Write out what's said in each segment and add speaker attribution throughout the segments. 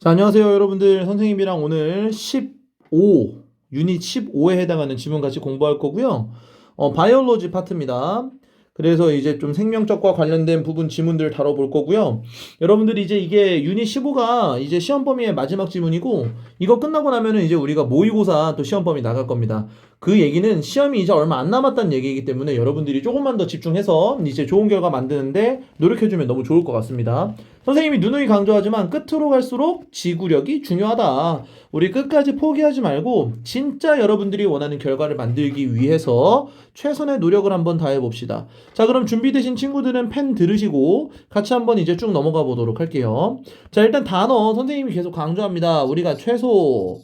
Speaker 1: 자, 안녕하세요, 여러분들. 선생님이랑 오늘 15, 유닛 15에 해당하는 지문 같이 공부할 거고요. 바이올로지 파트입니다. 그래서 이제 좀 생명적과 관련된 부분 지문들 다뤄볼 거고요. 여러분들이 이제 이게 유닛 15가 이제 시험 범위의 마지막 지문이고, 이거 끝나고 나면은 이제 우리가 모의고사 또 시험 범위 나갈 겁니다. 그 얘기는 시험이 이제 얼마 안 남았다는 얘기이기 때문에 여러분들이 조금만 더 집중해서 이제 좋은 결과 만드는데 노력해주면 너무 좋을 것 같습니다. 선생님이 누누이 강조하지만 끝으로 갈수록 지구력이 중요하다. 우리 끝까지 포기하지 말고 진짜 여러분들이 원하는 결과를 만들기 위해서 최선의 노력을 한번 다해 봅시다. 자, 그럼 준비되신 친구들은 펜 들으시고 같이 한번 이제 쭉 넘어가 보도록 할게요. 자, 일단 단어 선생님이 계속 강조합니다. 우리가 최소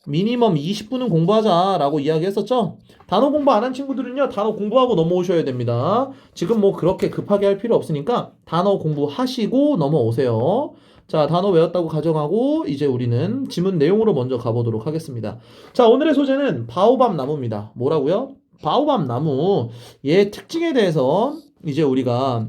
Speaker 1: 미니멈 20분은 공부하자라고 이야기했었죠? 단어 공부 안 한 친구들은요, 단어 공부하고 넘어오셔야 됩니다. 지금 뭐 그렇게 급하게 할 필요 없으니까 단어 공부하시고 넘어오세요. 자, 단어 외웠다고 가정하고 이제 우리는 지문 내용으로 먼저 가보도록 하겠습니다. 자, 오늘의 소재는 바오밥 나무입니다. 뭐라고요? 바오밥 나무. 얘 특징에 대해서 이제 우리가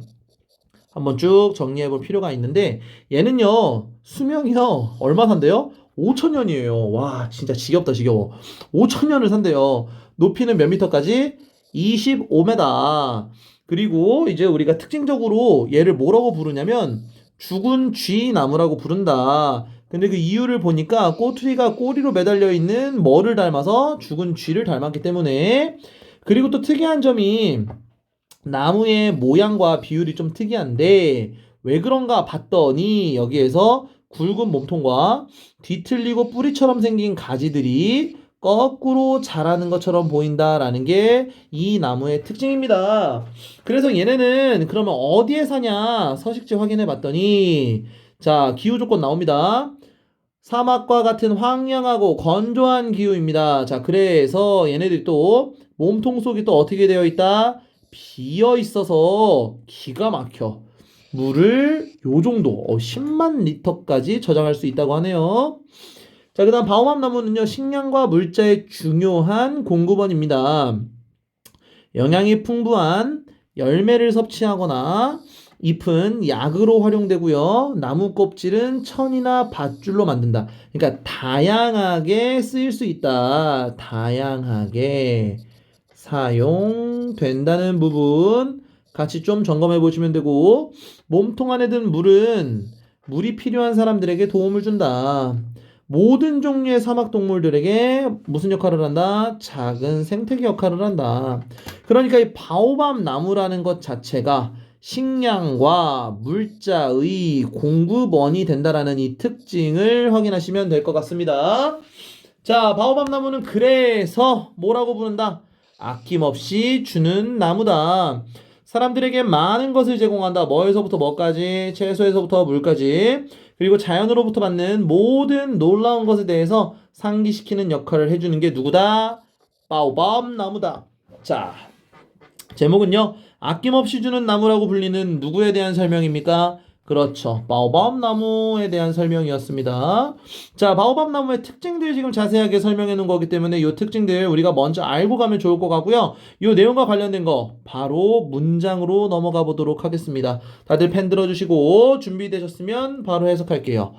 Speaker 1: 한번 쭉 정리해 볼 필요가 있는데 얘는요, 수명이요, 얼마 산대요? 5천년이에요. 와, 진짜 지겹다, 지겨워. 5천년을 산대요. 높이는 몇 미터까지? 25m. 그리고 이제 우리가 특징적으로 얘를 뭐라고 부르냐면 죽은 쥐 나무라고 부른다. 근데 그 이유를 보니까 꼬투리가 꼬리로 매달려 있는 뭐를 닮아서 죽은 쥐를 닮았기 때문에. 그리고 또 특이한 점이 나무의 모양과 비율이 좀 특이한데 왜 그런가 봤더니 여기에서 굵은 몸통과 뒤틀리고 뿌리처럼 생긴 가지들이 거꾸로 자라는 것처럼 보인다라는 게 이 나무의 특징입니다. 그래서 얘네는 그러면 어디에 사냐? 서식지 확인해 봤더니 자, 기후 조건 나옵니다. 사막과 같은 황량하고 건조한 기후입니다. 자, 그래서 얘네들이 또 몸통 속이 또 어떻게 되어 있다? 비어 있어서 기가 막혀. 물을 요 정도 10만 리터까지 저장할 수 있다고 하네요. 자, 그 다음 바오맘 나무는요, 식량과 물자의 중요한 공급원입니다. 영양이 풍부한 열매를 섭취하거나 잎은 약으로 활용되고요. 나무 껍질은 천이나 밧줄로 만든다. 그러니까 다양하게 쓰일 수 있다. 다양하게 사용된다는 부분 같이 좀 점검해 보시면 되고, 몸통 안에 든 물은 물이 필요한 사람들에게 도움을 준다. 모든 종류의 사막 동물들에게 무슨 역할을 한다? 작은 생태계 역할을 한다. 그러니까 이 바오밥 나무라는 것 자체가 식량과 물자의 공급원이 된다라는 이 특징을 확인하시면 될 것 같습니다. 자, 바오밥 나무는 그래서 뭐라고 부른다? 아낌없이 주는 나무다. 사람들에게 많은 것을 제공한다. 뭐에서부터 뭐까지, 채소에서부터 물까지, 그리고 자연으로부터 받는 모든 놀라운 것에 대해서 상기시키는 역할을 해주는 게 누구다? 바오밥 나무다. 자, 제목은요, 아낌없이 주는 나무라고 불리는 누구에 대한 설명입니까? 그렇죠. 바오밥 나무에 대한 설명이었습니다. 자, 바오밥 나무의 특징들 지금 자세하게 설명해 놓은 거기 때문에 이 특징들 우리가 먼저 알고 가면 좋을 것 같고요. 이 내용과 관련된 거 바로 문장으로 넘어가 보도록 하겠습니다. 다들 펜 들어주시고 준비되셨으면 바로 해석할게요.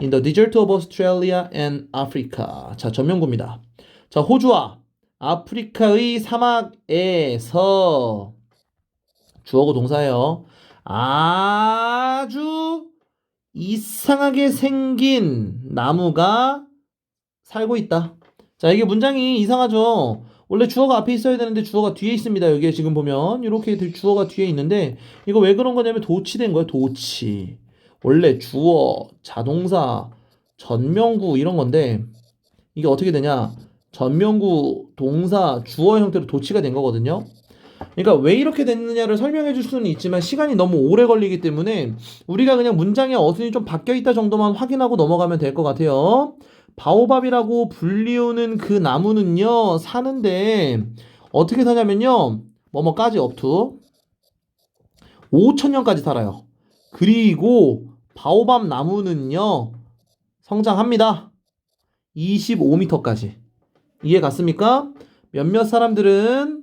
Speaker 1: In the desert of Australia and Africa. 자, 전명구입니다. 자, 호주와 아프리카의 사막에서 주어고 동사예요. 아주 이상하게 생긴 나무가 살고 있다. 자, 이게 문장이 이상하죠? 원래 주어가 앞에 있어야 되는데 주어가 뒤에 있습니다. 여기에 지금 보면 이렇게 주어가 뒤에 있는데 이거 왜 그런 거냐면 도치된 거예요. 도치. 원래 주어, 자동사, 전명구 이런 건데 이게 어떻게 되냐? 전명구, 동사, 주어 형태로 도치가 된 거거든요. 그러니까 왜 이렇게 됐느냐를 설명해 줄 수는 있지만 시간이 너무 오래 걸리기 때문에 우리가 그냥 문장의 어순이 좀 바뀌어 있다 정도만 확인하고 넘어가면 될 것 같아요. 바오밥이라고 불리우는 그 나무는요, 사는데 어떻게 사냐면요, 뭐뭐까지 업투 5천년까지 살아요. 그리고 바오밥 나무는요, 성장합니다. 25m까지. 이해 갔습니까? 몇몇 사람들은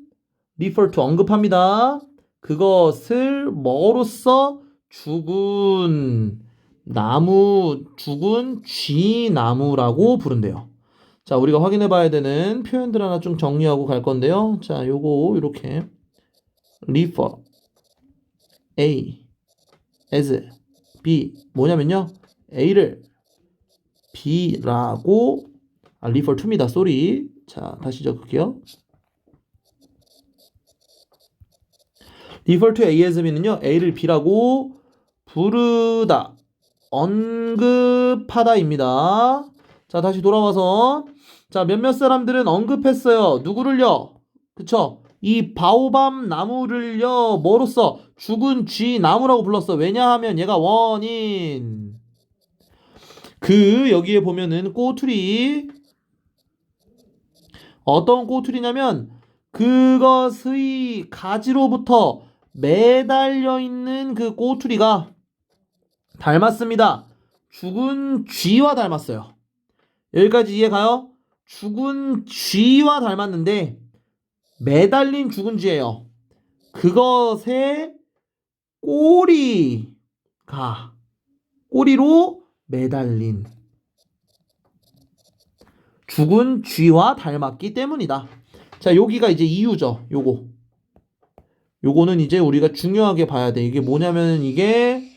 Speaker 1: refer to 언급합니다. 그것을 뭐로써? 죽은 나무, 죽은 쥐나무라고 부른대요. 자, 우리가 확인해 봐야 되는 표현들 하나 좀 정리하고 갈 건데요. 자, 요거 이렇게 refer A as B 뭐냐면요. A를 B라고 refer to입니다. sorry. 자, 다시 적을게요. refer to A as B는요. A를 B라고 부르다. 언급하다입니다. 자, 다시 돌아와서 자, 몇몇 사람들은 언급했어요. 누구를요? 그쵸? 이 바오밤 나무를요. 뭐로써? 죽은 쥐 나무라고 불렀어. 왜냐하면 얘가 원인. 여기에 보면은 꼬투리. 어떤 꼬투리냐면 그것의 가지로부터 매달려 있는 그 꼬투리가 닮았습니다. 죽은 쥐와 닮았어요. 여기까지 이해 가요? 죽은 쥐와 닮았는데 매달린 죽은 쥐예요. 그것의 꼬리로 매달린 죽은 쥐와 닮았기 때문이다. 자, 여기가 이제 이유죠. 요거는 이제 우리가 중요하게 봐야 돼. 이게 뭐냐면 이게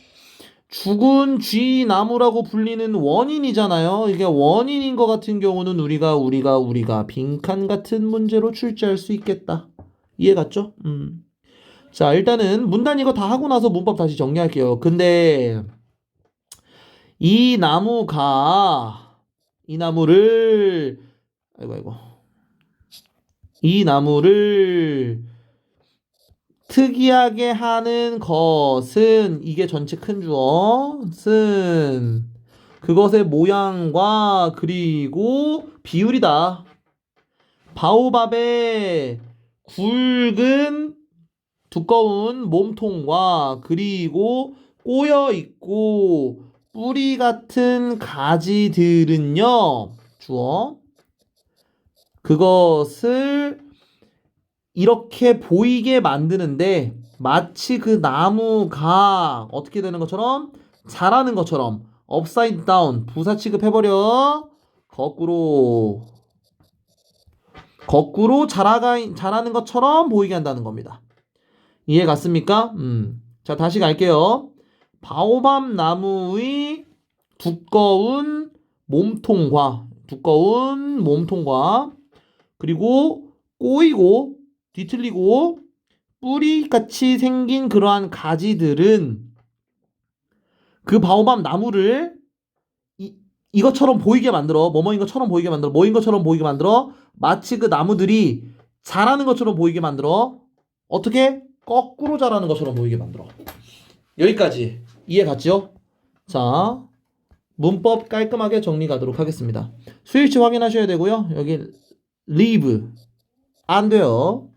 Speaker 1: 죽은 쥐 나무라고 불리는 원인이잖아요. 이게 원인인 것 같은 경우는 우리가 빈칸 같은 문제로 출제할 수 있겠다. 이해 갔죠? 자, 일단은 문단 이거 다 하고 나서 문법 다시 정리할게요. 근데 이 나무를 특이하게 하는 것은 이게 전체 큰 주어는 그것의 모양과 그리고 비율이다. 바오밥의 굵은 두꺼운 몸통과 그리고 꼬여있고 뿌리 같은 가지들은요. 주어 그것을 이렇게 보이게 만드는데 마치 그 나무가 어떻게 되는 것처럼 자라는 것처럼 upside down 부사 취급해버려 거꾸로 자라는 것처럼 보이게 한다는 겁니다. 이해 갔습니까? 자, 다시 갈게요. 바오밥 나무의 두꺼운 몸통과 그리고 꼬이고 뒤틀리고 뿌리같이 생긴 그러한 가지들은 그 바오밥 나무를 이것처럼 보이게 만들어 뭐뭐인 것처럼 보이게 만들어 마치 그 나무들이 자라는 것처럼 보이게 만들어 어떻게? 거꾸로 자라는 것처럼 보이게 만들어. 여기까지 이해 갔죠? 자, 문법 깔끔하게 정리 가도록 하겠습니다. 스위치 확인하셔야 되고요. 여기 leave 안 돼요.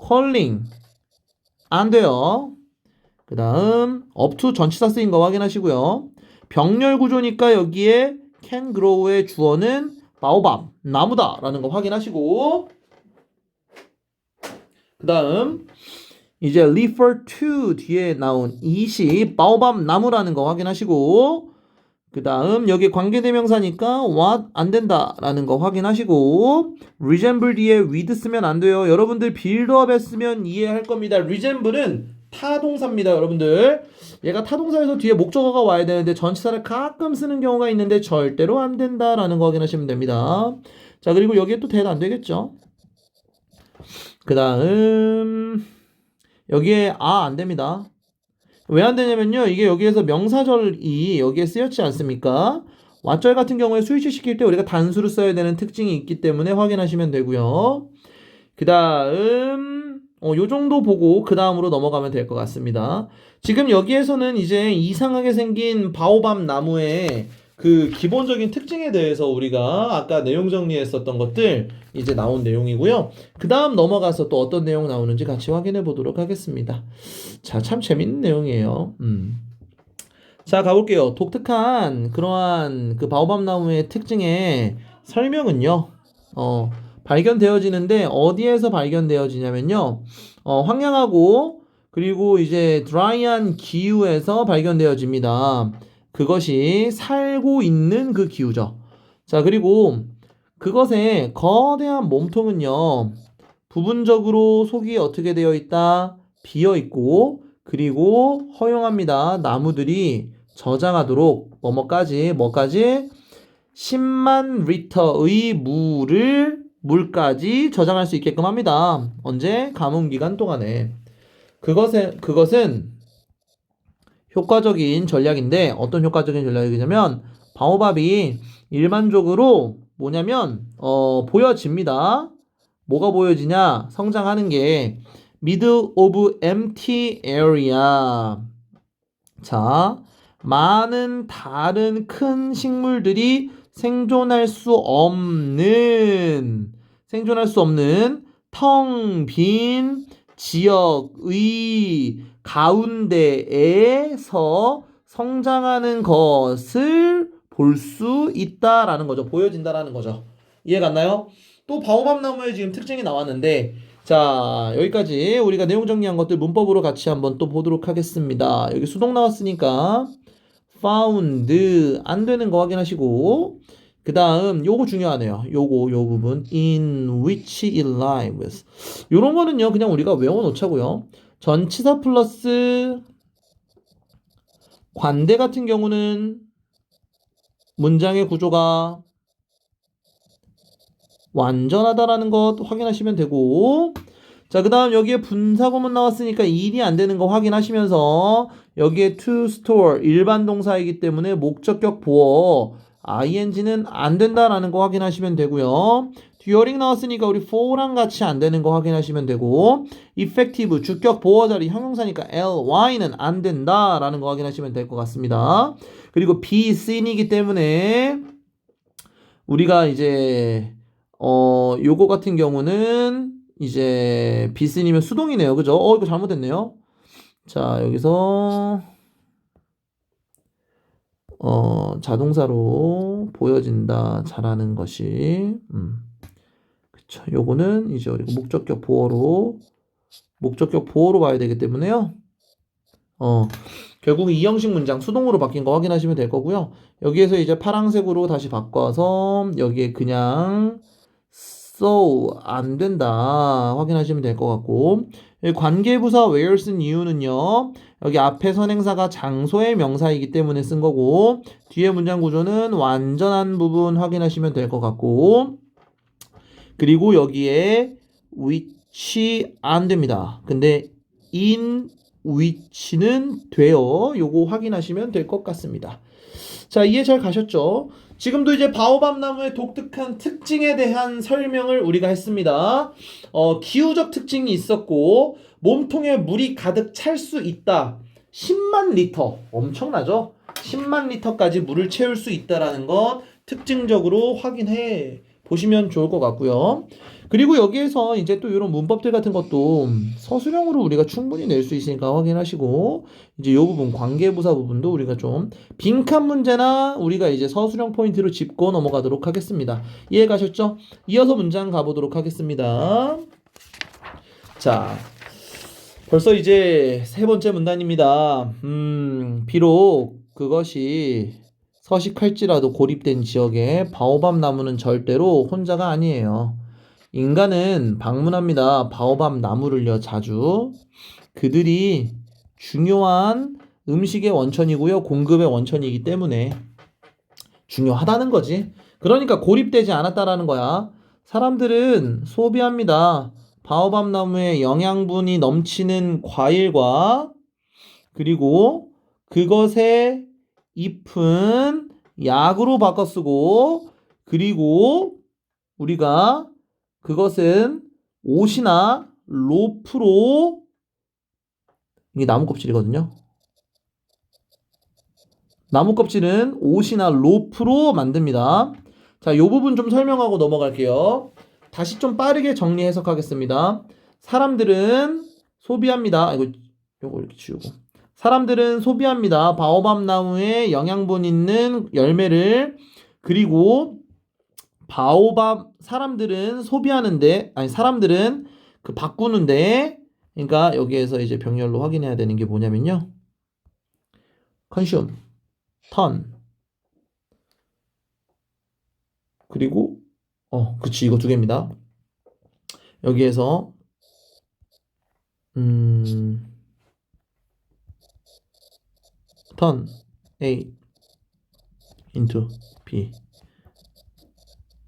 Speaker 1: calling 안 돼요. 그 다음 up to 전치사 쓰인 거 확인하시고요. 병렬 구조니까 여기에 can grow의 주어는 바오밥 나무다 라는 거 확인하시고 그 다음 이제 refer to 뒤에 나온 이시 바오밥 나무라는 거 확인하시고 그 다음 여기 관계대명사니까 what 안 된다 라는 거 확인하시고 resemble 뒤에 with 쓰면 안 돼요. 여러분들 build-up 했으면 이해할 겁니다. resemble은 타동사입니다. 여러분들 얘가 타동사에서 뒤에 목적어가 와야 되는데 전치사를 가끔 쓰는 경우가 있는데 절대로 안 된다 라는 거 확인하시면 됩니다. 자, 그리고 여기에 또 대도 안 되겠죠. 그 다음 여기에 안 됩니다. 왜 안 되냐면요. 이게 여기에서 명사절이 여기에 쓰였지 않습니까? 왓절 같은 경우에 스위치 시킬 때 우리가 단수를 써야 되는 특징이 있기 때문에 확인하시면 되고요. 그 다음 요 정도 보고 그 다음으로 넘어가면 될 것 같습니다. 지금 여기에서는 이제 이상하게 생긴 바오밥 나무의 그 기본적인 특징에 대해서 우리가 아까 내용 정리했었던 것들 이제 나온 내용이고요. 그 다음 넘어가서 또 어떤 내용 나오는지 같이 확인해 보도록 하겠습니다. 자, 참 재밌는 내용이에요. 자, 가볼게요. 독특한 그러한 그 바오밥 나무의 특징의 설명은요. 발견되어지는데 어디에서 발견되어지냐면요. 황량하고 그리고 이제 드라이한 기후에서 발견되어집니다. 그것이 살고 있는 그 기후죠. 자, 그리고 그것의 거대한 몸통은요, 부분적으로 속이 어떻게 되어 있다? 비어 있고, 그리고 허용합니다. 나무들이 저장하도록 뭐까지 10만 리터의 물까지 저장할 수 있게끔 합니다. 언제? 가뭄 기간 동안에. 그것은 효과적인 전략인데, 어떤 효과적인 전략이냐면 바오밥이 일반적으로 뭐냐면 보여집니다. 뭐가 보여지냐? 성장하는 게 middle of empty area. 자, 많은 다른 큰 식물들이 생존할 수 없는 텅 빈 지역의 가운데에서 성장하는 것을 볼 수 있다라는 거죠. 보여진다라는 거죠. 이해 갔나요? 또 바오밥 나무의 지금 특징이 나왔는데, 자, 여기까지 우리가 내용 정리한 것들 문법으로 같이 한번 또 보도록 하겠습니다. 여기 수동 나왔으니까 found 안 되는 거 확인하시고, 그 다음 요거 중요하네요. 요 부분 in which it lives. 요런 거는요 그냥 우리가 외워놓자고요. 전치사 플러스 관대 같은 경우는 문장의 구조가 완전하다라는 것 확인하시면 되고, 자, 그 다음 여기에 분사구문 나왔으니까 일이 안 되는 거 확인하시면서 여기에 to store 일반 동사이기 때문에 목적격 보어 ing는 안 된다라는 거 확인하시면 되고요. during 나왔으니까 우리 for랑 같이 안 되는 거 확인하시면 되고, effective 주격 보어 자리 형용사니까 ly는 안 된다라는 거 확인하시면 될 것 같습니다. 그리고 be seen이기 때문에 우리가 이제 요거 같은 경우는 이제 비스니면 수동이네요. 그죠? 이거 잘못됐네요. 자, 여기서 자동사로 보여진다. 잘하는 것이 그쵸. 요거는 이제 우리가 목적격 보어로 봐야 되기 때문에요. 결국 이 형식 문장 수동으로 바뀐 거 확인하시면 될 거고요. 여기에서 이제 파란색으로 다시 바꿔서 여기에 그냥 so 안 된다 확인하시면 될 것 같고, 관계부사 where 쓴 이유는요, 여기 앞에 선행사가 장소의 명사이기 때문에 쓴 거고, 뒤에 문장 구조는 완전한 부분 확인하시면 될 것 같고, 그리고 여기에 which 안 됩니다. 근데 in which는 돼요. 요거 확인하시면 될 것 같습니다. 자, 이해 잘 가셨죠? 지금도 이제 바오밥 나무의 독특한 특징에 대한 설명을 우리가 했습니다. 기후적 특징이 있었고, 몸통에 물이 가득 찰 수 있다. 10만 리터. 엄청나죠? 10만 리터까지 물을 채울 수 있다라는 것 특징적으로 확인해 보시면 좋을 것 같고요. 그리고 여기에서 이제 또 이런 문법들 같은 것도 서술형으로 우리가 충분히 낼 수 있으니까 확인하시고, 이제 이 부분 관계부사 부분도 우리가 좀 빈칸 문제나 우리가 이제 서술형 포인트로 짚고 넘어가도록 하겠습니다. 이해 가셨죠? 이어서 문장 가보도록 하겠습니다. 자, 벌써 이제 세 번째 문단입니다. 비록 그것이 서식할지라도 고립된 지역에 바오밥 나무는 절대로 혼자가 아니에요. 인간은 방문합니다. 바오밥 나무를요, 자주. 그들이 중요한 음식의 원천이고요, 공급의 원천이기 때문에 중요하다는 거지. 그러니까 고립되지 않았다라는 거야. 사람들은 소비합니다. 바오밥 나무에 영양분이 넘치는 과일과, 그리고 그것의 잎은 약으로 바꿔 쓰고, 그리고 우리가 그것은 옷이나 로프로, 이게 나무 껍질이거든요. 나무 껍질은 옷이나 로프로 만듭니다. 자, 요 부분 좀 설명하고 넘어갈게요. 다시 좀 빠르게 정리 해석하겠습니다. 사람들은 소비합니다. 요거 이렇게 지우고. 사람들은 소비합니다. 바오밥 나무에 영양분 있는 열매를. 그리고 사람들은 소비하는데, 사람들은 그 바꾸는데, 그러니까 여기에서 이제 병렬로 확인해야 되는 게 뭐냐면요, consume. turn. 그리고 그치, 이거 두 개입니다. 여기에서 turn A into B.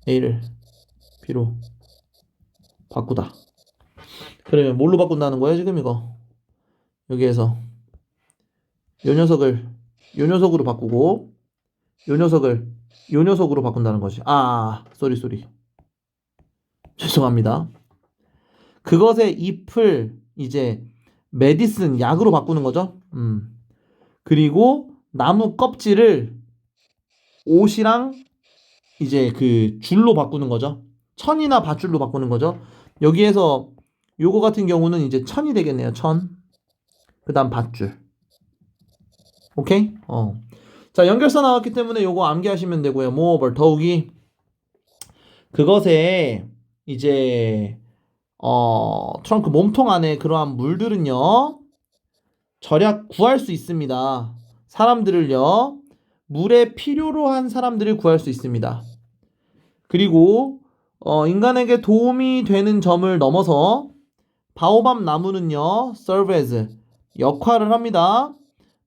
Speaker 1: A를 B로 바꾸다. 그러면 뭘로 바꾼다는 거야, 지금 이거? 여기에서 요 녀석을 요 녀석으로 바꾸고 요 녀석을 요 녀석으로 바꾼다는 거지. 쏘리. 죄송합니다. 그것의 잎을 이제 메디슨, 약으로 바꾸는 거죠. 그리고 나무 껍질을 옷이랑 이제 그 줄로 바꾸는 거죠. 천이나 밧줄로 바꾸는 거죠. 여기에서 요거 같은 경우는 이제 천이 되겠네요. 천. 그 다음 밧줄. 오케이? 자, 연결사 나왔기 때문에 요거 암기하시면 되고요. moreover, 더욱이 그것에 이제 트렁크 몸통 안에 그러한 물들은요, 절약 구할 수 있습니다. 사람들을요, 물에 필요로 한 사람들을 구할 수 있습니다. 그리고 인간에게 도움이 되는 점을 넘어서 바오밥 나무는요, serve as 역할을 합니다.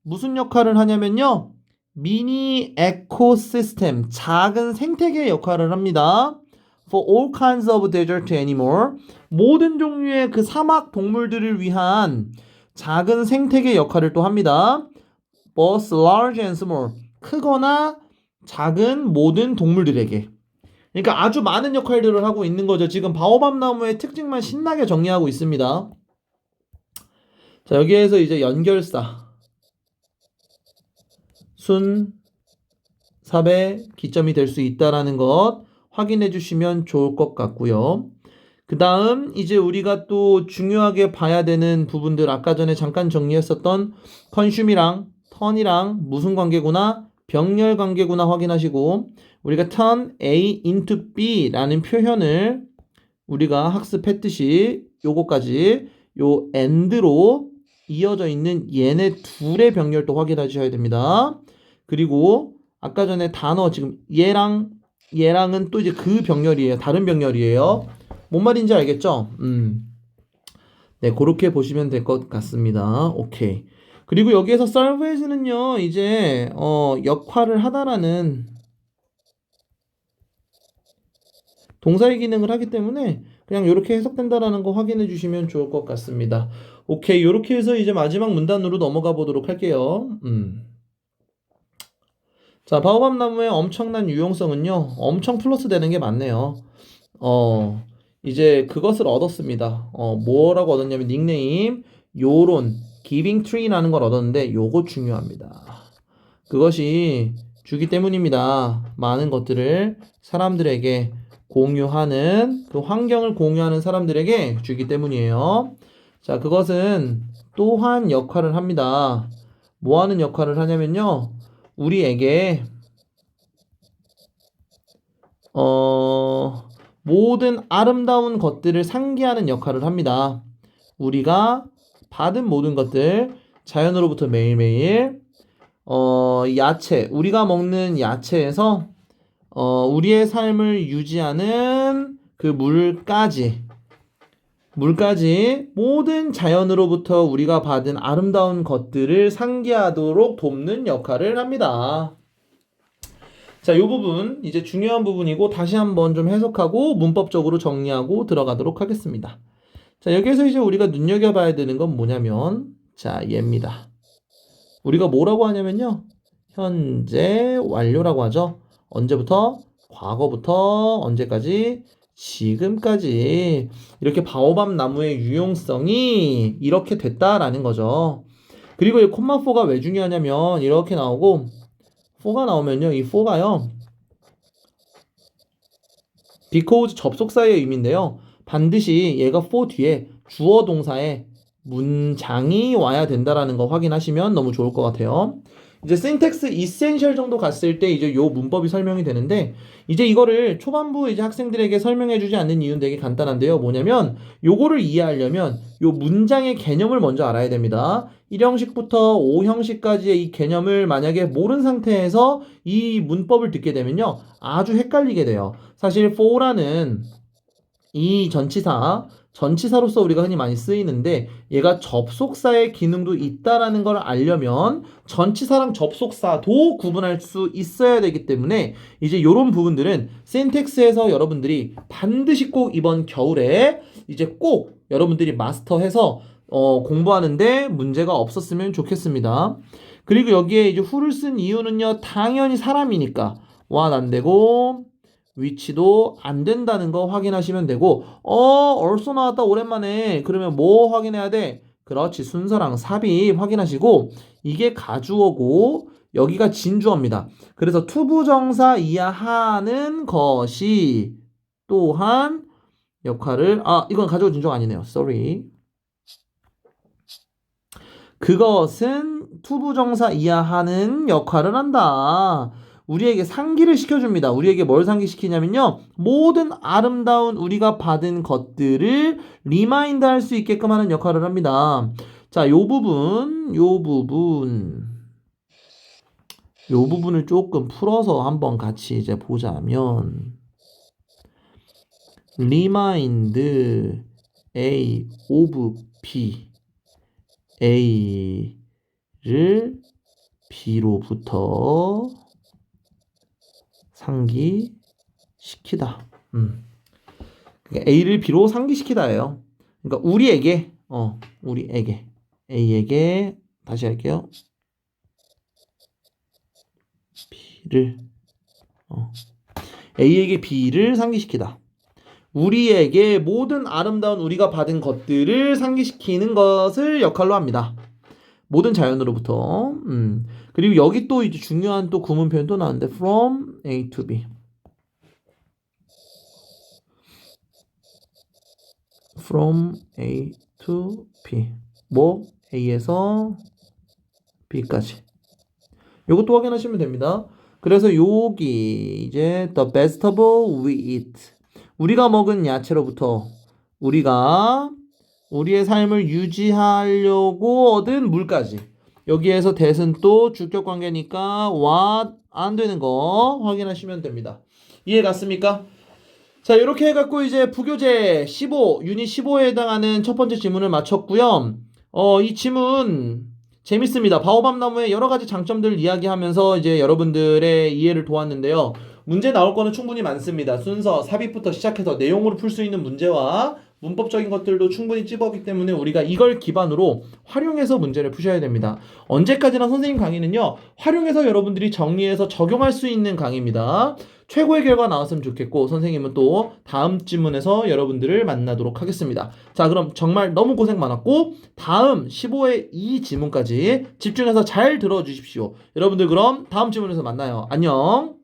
Speaker 1: 무슨 역할을 하냐면요, 미니 에코시스템, 작은 생태계 역할을 합니다. For all kinds of desert animal, 모든 종류의 그 사막 동물들을 위한 작은 생태계 역할을 또 합니다. Both large and small, 크거나 작은 모든 동물들에게. 그러니까 아주 많은 역할들을 하고 있는 거죠. 지금 바오밥 나무의 특징만 신나게 정리하고 있습니다. 자, 여기에서 이제 연결사 순삽의 기점이 될 수 있다라는 것 확인해 주시면 좋을 것 같고요. 그 다음 이제 우리가 또 중요하게 봐야 되는 부분들, 아까 전에 잠깐 정리했었던 consume이랑 turn이랑 무슨 관계구나, 병렬 관계구나 확인하시고, 우리가 turn A into B 라는 표현을 우리가 학습했듯이 요거까지 요 and로 이어져 있는 얘네 둘의 병렬도 확인하셔야 됩니다. 그리고 아까 전에 단어 지금 얘랑은 또 이제 그 병렬이에요. 다른 병렬이에요. 뭔 말인지 알겠죠? 네, 그렇게 보시면 될 것 같습니다. 오케이. 그리고 여기에서 serve as는요, 이제 역할을 하다라는 동사의 기능을 하기 때문에 그냥 이렇게 해석된다라는 거 확인해 주시면 좋을 것 같습니다. 오케이, 이렇게 해서 이제 마지막 문단으로 넘어가 보도록 할게요. 자, 바오밥 나무의 엄청난 유용성은요, 엄청 플러스 되는 게 많네요. 이제 그것을 얻었습니다. 뭐라고 얻었냐면 닉네임, 요론, giving tree라는 걸 얻었는데 요거 중요합니다. 그것이 주기 때문입니다. 많은 것들을 사람들에게 공유하는, 그 환경을 공유하는 사람들에게 주기 때문이에요. 자, 그것은 또한 역할을 합니다. 뭐 하는 역할을 하냐면요, 우리에게 모든 아름다운 것들을 상기하는 역할을 합니다. 우리가 받은 모든 것들, 자연으로부터 매일매일 야채, 우리가 먹는 야채에서 우리의 삶을 유지하는 그 물까지 모든 자연으로부터 우리가 받은 아름다운 것들을 상기하도록 돕는 역할을 합니다. 자, 이 부분 이제 중요한 부분이고 다시 한번 좀 해석하고 문법적으로 정리하고 들어가도록 하겠습니다. 자, 여기에서 이제 우리가 눈여겨봐야 되는 건 뭐냐면, 자, 얘입니다. 우리가 뭐라고 하냐면요, 현재 완료라고 하죠. 언제부터? 과거부터 언제까지? 지금까지. 이렇게 바오밥 나무의 유용성이 이렇게 됐다라는 거죠. 그리고 이 콤마 4가 왜 중요하냐면 이렇게 나오고 4가 나오면요, 이 4가요 because 접속사의 의미인데요, 반드시 얘가 4 뒤에 주어 동사에 문장이 와야 된다라는 거 확인하시면 너무 좋을 것 같아요. 이제 syntax essential 정도 갔을 때 이제 요 문법이 설명이 되는데 이제 이거를 초반부 이제 학생들에게 설명해 주지 않는 이유는 되게 간단한데요. 뭐냐면 요거를 이해하려면 요 문장의 개념을 먼저 알아야 됩니다. 1형식부터 5형식까지의 이 개념을 만약에 모르는 상태에서 이 문법을 듣게 되면요. 아주 헷갈리게 돼요. 사실 for라는 이 전치사로서 우리가 흔히 많이 쓰이는데 얘가 접속사의 기능도 있다라는 걸 알려면 전치사랑 접속사도 구분할 수 있어야 되기 때문에 이제 요런 부분들은 syntax에서 여러분들이 반드시 꼭 이번 겨울에 이제 꼭 여러분들이 마스터해서 공부하는데 문제가 없었으면 좋겠습니다. 그리고 여기에 이제 who를 쓴 이유는요, 당연히 사람이니까 what 안 되고 위치도 안 된다는 거 확인하시면 되고 also 나왔다 오랜만에. 그러면 뭐 확인해야 돼? 그렇지, 순서랑 삽입 확인하시고 이게 가주어고 여기가 진주어입니다. 그래서 투부정사 이하하는 것이 또한 역할을 이건 가주어 진주어가 아니네요. sorry. 그것은 투부정사 이하하는 역할을 한다. 우리에게 상기를 시켜줍니다. 우리에게 뭘 상기시키냐면요. 모든 아름다운 우리가 받은 것들을 리마인드 할 수 있게끔 하는 역할을 합니다. 자, 요 부분을 조금 풀어서 한번 같이 이제 보자면 remind A of B A를 B로부터 상기시키다. 그러니까 A를 B로 상기시키다예요. 그러니까 우리에게 A에게 다시 할게요. A에게 B를 상기시키다. 우리에게 모든 아름다운 우리가 받은 것들을 상기시키는 것을 역할로 합니다. 모든 자연으로부터. 그리고 여기 또 이제 중요한 또 구문 표현 또 나왔는데 from A to B. from A to B. 뭐 A에서 B까지. 요것도 확인하시면 됩니다. 그래서 여기 이제 the vegetable we eat. 우리가 먹은 야채로부터 우리가 우리의 삶을 유지하려고 얻은 물까지. 여기에서 that은 또 주격 관계니까 what 안 되는 거 확인하시면 됩니다. 이해 갔습니까? 자, 이렇게 해갖고 이제 부교재 15, 유닛 15에 해당하는 첫 번째 지문을 마쳤고요. 이 지문 재밌습니다. 바오밥 나무의 여러 가지 장점들을 이야기하면서 이제 여러분들의 이해를 도왔는데요. 문제 나올 거는 충분히 많습니다. 순서, 삽입부터 시작해서 내용으로 풀 수 있는 문제와 문법적인 것들도 충분히 찝었기 때문에 우리가 이걸 기반으로 활용해서 문제를 푸셔야 됩니다. 언제까지나 선생님 강의는요, 활용해서 여러분들이 정리해서 적용할 수 있는 강의입니다. 최고의 결과 나왔으면 좋겠고 선생님은 또 다음 지문에서 여러분들을 만나도록 하겠습니다. 자, 그럼 정말 너무 고생 많았고 다음 15의 이 지문까지 집중해서 잘 들어주십시오. 여러분들 그럼 다음 지문에서 만나요. 안녕.